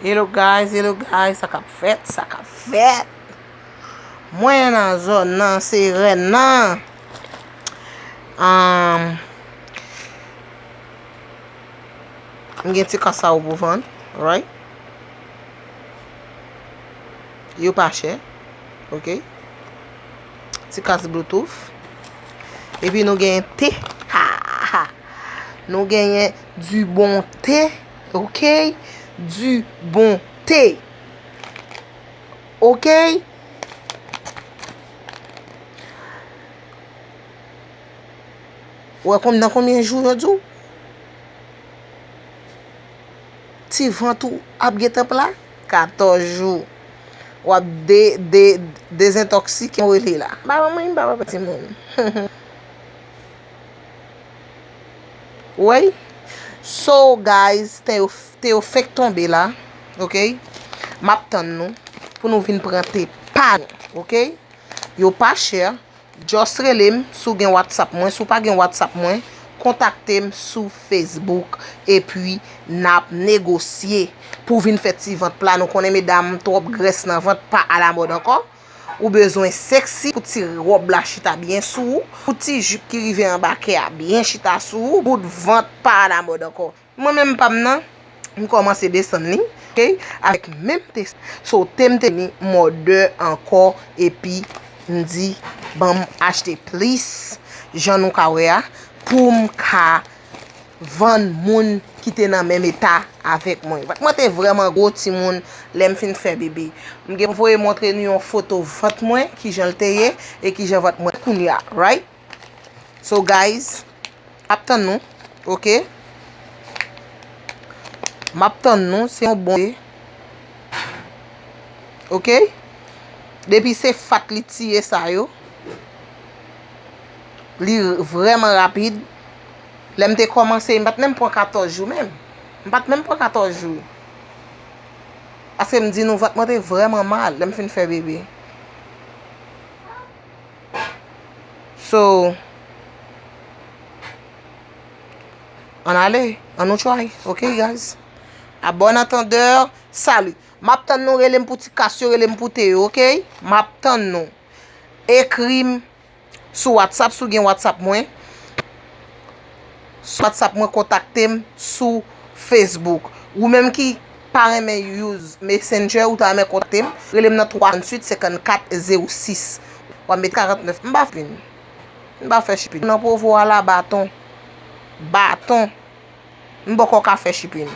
Hello guys, sa kap fet. Mwen nan zon nan, se ren nan. Mgen ti kasa ou pou vand, right? Yo pa chè, ok? Ti kas Bluetooth. E pi nou gen te, nou genyen du bon te, ok? Du bon te, ok? Ou dans combien de jours aujourd'hui? Ti ventou ap gete pla? 14 jours. Ou ap désintoxiquer ou li la. Ba mwen ba petit moun. Oui. So guys, te yo fek tombe la, ok? Map tan nou pour nous vin prendre pan, ok? Yo pas cher. Just relem sou gen WhatsApp mwen, sou pa gen WhatsApp mwen, kontaktem sou Facebook et puis nap négocier pour vin fait ti vente plat. Nou konnen mesdames trop graisse nan vente pas à la mode encore. Ou besoin sexy pour ti robe la chita bien sou, pour ti jupe qui rive en bas qui a bien chita sou, pour vente pas à la mode encore. Moi même pas maintenant, je commence descendre ni, OK, avec même test. So tem ni mode encore et puis m'di bon acheter plus j'en nou ka wè pour m'ka vendre moun qui te dans même état avec moi. Moi t'es vraiment gros ti moun l'aime fin faire bébé. M'gen voye montrer nou yon photo vente moi qui j'en teye et qui j'en vente moi kounya, right? So guys, attend nous, OK? M'attend nous, c'est un bon, OK? Depuis c'est fat li tiye sa yo. Li vraiment rapide. L'aime te commencé, m'pat même pour 14 jours même. M'pat même pour 14 jours. Parce que me dit nous va monter vraiment mal, l'aime fin faire bébé. So on allait, on nous try, OK guys? À bon attendeur, salut. M'attend nous relem pour ti casse relem pour te, OK? M'attend nous. Écrit sur WhatsApp, sur gen WhatsApp moi. Sur WhatsApp moi contactem sur Facebook. Ou même qui pas aimer use Messenger ou ta me contactem, relem nan 38 54 06. Ou mettre 49. M'ba fin. M'ba faire shipping. Non pour voir la bâton. M'ba ko ka faire shipping.